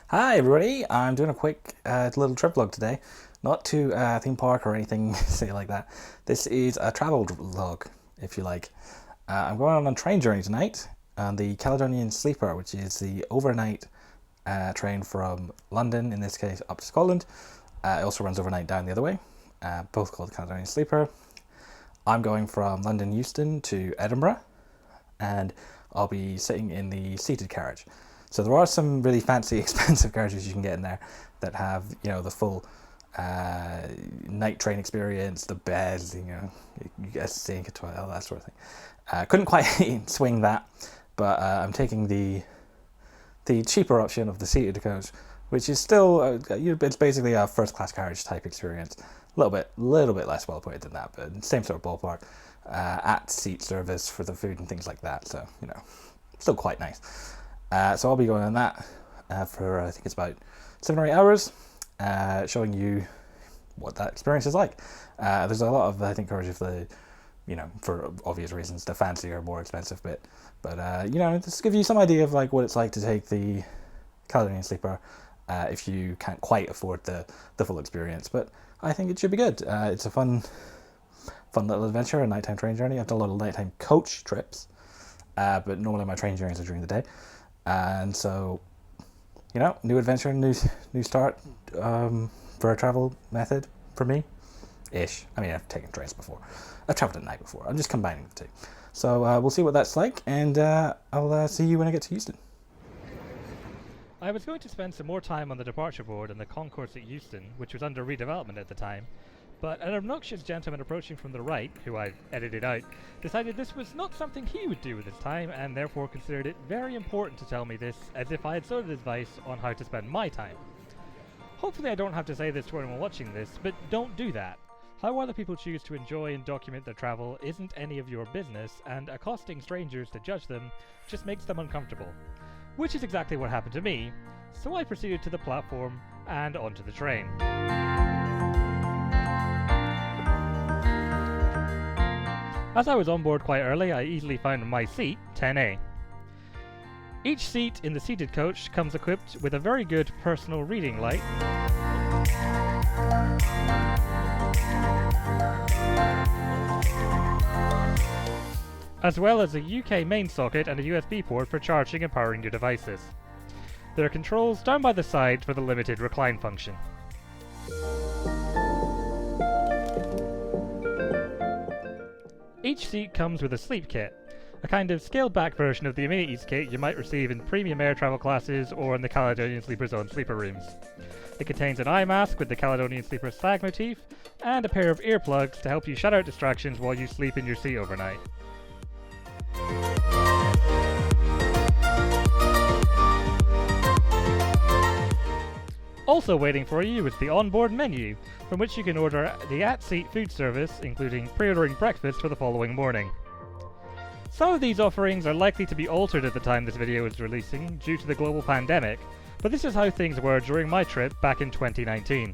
Hi everybody, I'm doing a quick little trip vlog today. Not to a theme park or anything silly like that. This is a travel vlog, if you like. I'm going on a train journey tonight on the Caledonian Sleeper, which is the overnight train from London, in this case, up to Scotland. It also runs overnight down the other way, both called the Caledonian Sleeper. I'm going from London Euston to Edinburgh, and I'll be sitting in the seated carriage. So there are some really fancy, expensive carriages you can get in there that have, the full night train experience, the beds, you get a sink, a toilet, all that sort of thing. Couldn't quite swing that, but I'm taking the cheaper option of the seated coach, which is still, it's basically a first class carriage type experience. A little bit less well put than that, but same sort of ballpark. At seat service for the food and things like that, so still quite nice. So I'll be going on that for I think it's about 7 or 8 hours, showing you what that experience is like. There's a lot of, I think, coverage of the, for obvious reasons, the fancier, more expensive bit. But just give you some idea of like what it's like to take the Caledonian Sleeper if you can't quite afford the full experience. But I think it should be good. It's a fun little adventure, a nighttime train journey. I've done a lot of nighttime coach trips, but normally my train journeys are during the day. And so, new adventure, new start for a travel method for me, ish. I mean, I've taken trains before. I've travelled at night before. I'm just combining the two. So we'll see what that's like, and I'll see you when I get to Euston. I was going to spend some more time on the departure board and the concourse at Euston, which was under redevelopment at the time, but an obnoxious gentleman approaching from the right, who I've edited out, decided this was not something he would do with his time, and therefore considered it very important to tell me this, as if I had sought advice on how to spend my time. Hopefully I don't have to say this to anyone watching this, but don't do that. How other people choose to enjoy and document their travel isn't any of your business, and accosting strangers to judge them just makes them uncomfortable. Which is exactly what happened to me, so I proceeded to the platform and onto the train. As I was on board quite early, I easily found my seat, 10A. Each seat in the seated coach comes equipped with a very good personal reading light, as well as a UK main socket and a USB port for charging and powering your devices. There are controls down by the side for the limited recline function. Each seat comes with a sleep kit, a kind of scaled-back version of the amenities kit you might receive in premium air travel classes or in the Caledonian Sleeper's own sleeper rooms. It contains an eye mask with the Caledonian Sleeper stag motif, and a pair of earplugs to help you shut out distractions while you sleep in your seat overnight. Also waiting for you is the onboard menu, from which you can order the at-seat food service, including pre-ordering breakfast for the following morning. Some of these offerings are likely to be altered at the time this video is releasing due to the global pandemic, but this is how things were during my trip back in 2019.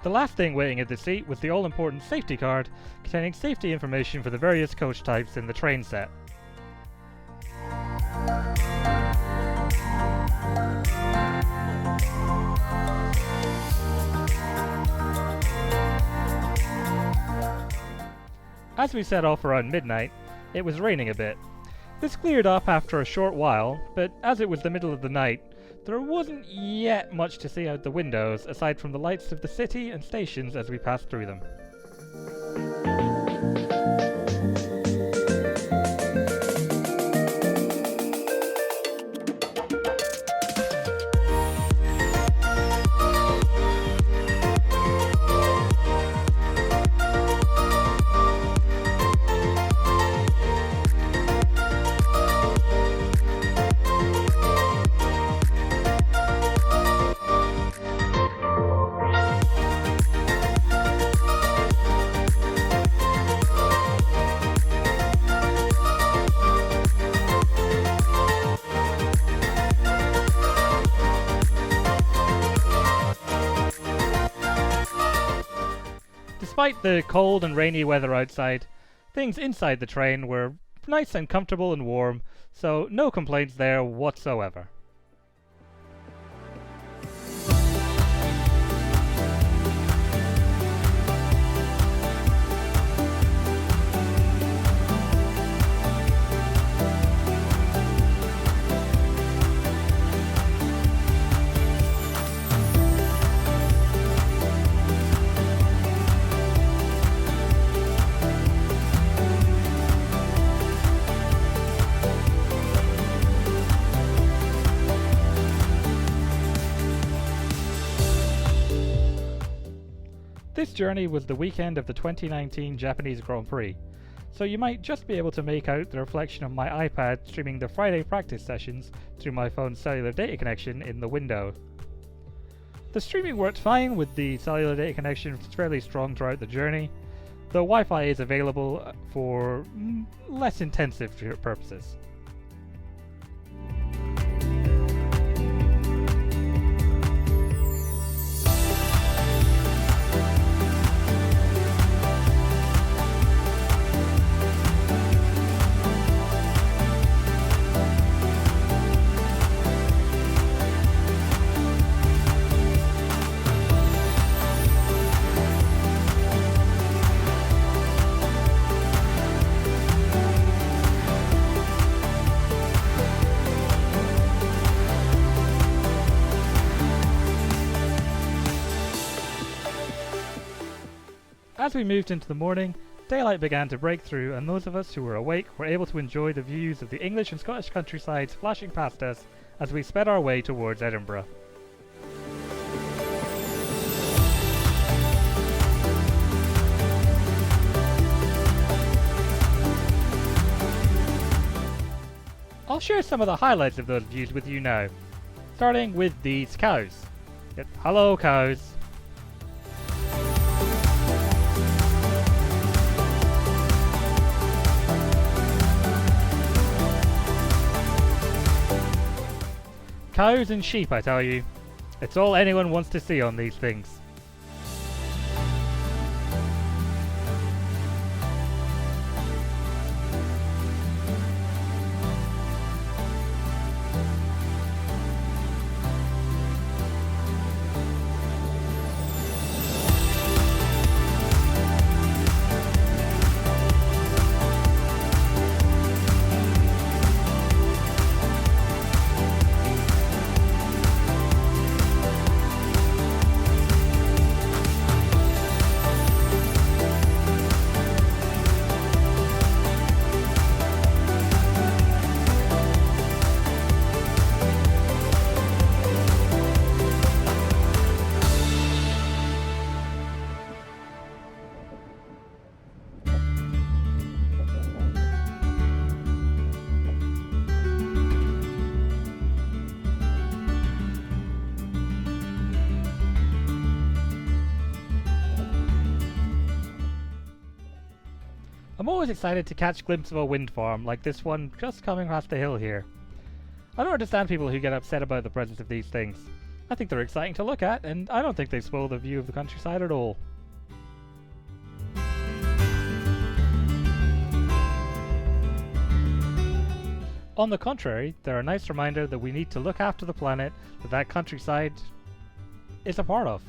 The last thing waiting at the seat was the all-important safety card, containing safety information for the various coach types in the train set. As we set off around midnight, it was raining a bit. This cleared up after a short while, but as it was the middle of the night, there wasn't yet much to see out the windows aside from the lights of the city and stations as we passed through them. Despite the cold and rainy weather outside, things inside the train were nice and comfortable and warm, so no complaints there whatsoever. This journey was the weekend of the 2019 Japanese Grand Prix, so you might just be able to make out the reflection of my iPad streaming the Friday practice sessions through my phone's cellular data connection in the window. The streaming worked fine with the cellular data connection fairly strong throughout the journey, though Wi-Fi is available for less intensive purposes. As we moved into the morning, daylight began to break through, and those of us who were awake were able to enjoy the views of the English and Scottish countrysides flashing past us as we sped our way towards Edinburgh. I'll share some of the highlights of those views with you now, starting with these cows. Hello, cows. Cows and sheep, I tell you. It's all anyone wants to see on these things. I'm always excited to catch a glimpse of a wind farm like this one just coming across the hill here. I don't understand people who get upset about the presence of these things. I think they're exciting to look at, and I don't think they spoil the view of the countryside at all. On the contrary, they're a nice reminder that we need to look after the planet that countryside is a part of.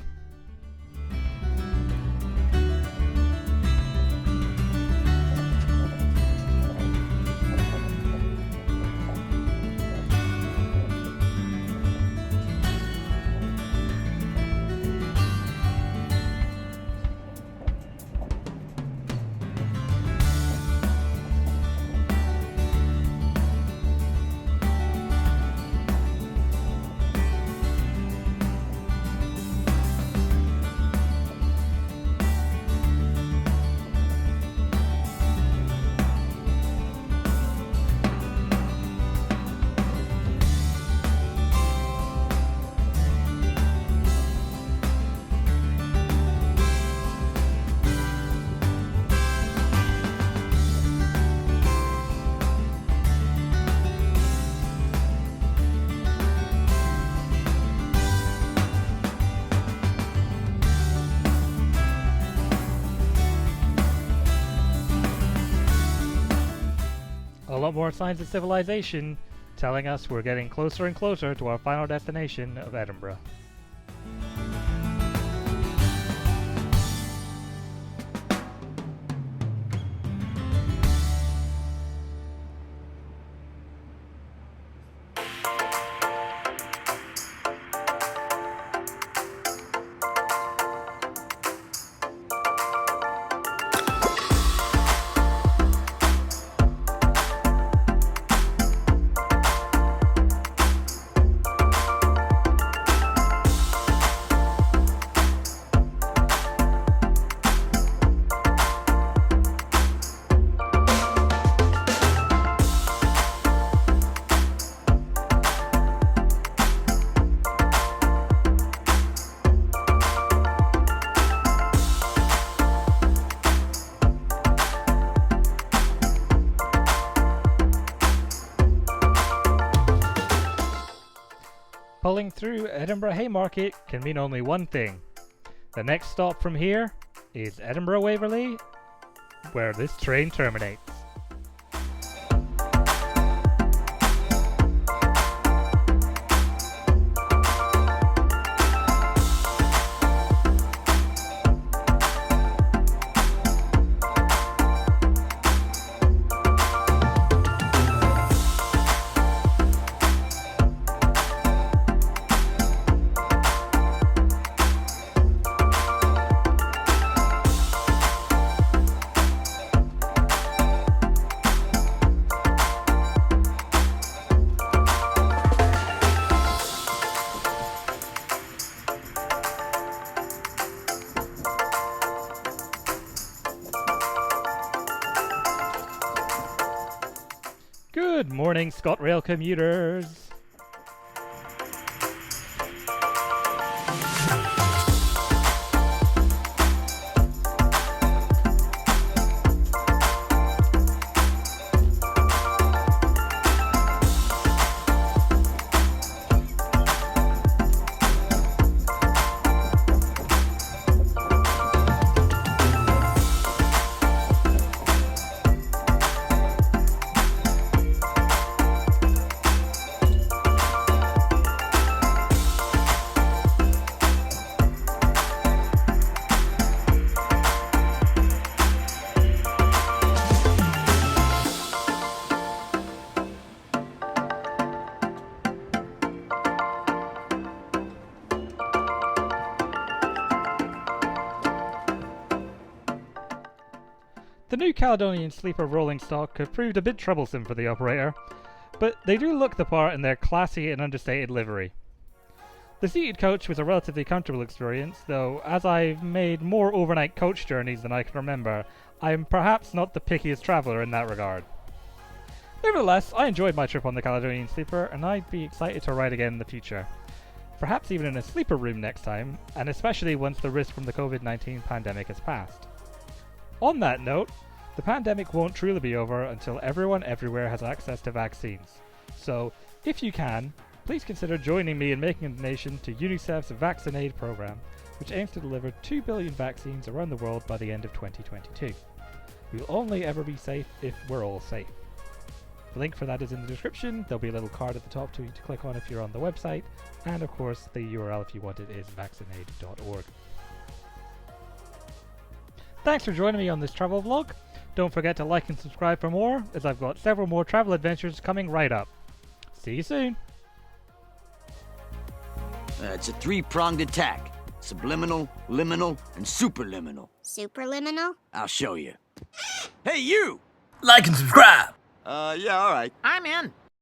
lot more signs of civilization, telling us we're getting closer and closer to our final destination of Edinburgh. Pulling through Edinburgh Haymarket can mean only one thing. The next stop from here is Edinburgh Waverley, where this train terminates. Good morning, ScotRail commuters! The new Caledonian Sleeper rolling stock have proved a bit troublesome for the operator, but they do look the part in their classy and understated livery. The seated coach was a relatively comfortable experience, though as I've made more overnight coach journeys than I can remember, I am perhaps not the pickiest traveller in that regard. Nevertheless, I enjoyed my trip on the Caledonian Sleeper, and I'd be excited to ride again in the future. Perhaps even in a sleeper room next time, and especially once the risk from the COVID-19 pandemic has passed. On that note, the pandemic won't truly be over until everyone everywhere has access to vaccines. So, if you can, please consider joining me in making a donation to UNICEF's VaccinAid program, which aims to deliver 2 billion vaccines around the world by the end of 2022. We'll only ever be safe if we're all safe. The link for that is in the description. There'll be a little card at the top to click on if you're on the website, and of course the URL if you want it is vaccinaid.org. Thanks for joining me on this travel vlog. Don't forget to like and subscribe for more, as I've got several more travel adventures coming right up. See you soon! It's a three-pronged attack. Subliminal, liminal, and superliminal. Superliminal? I'll show you. Hey, you! Like and subscribe. Yeah, all right. I'm in.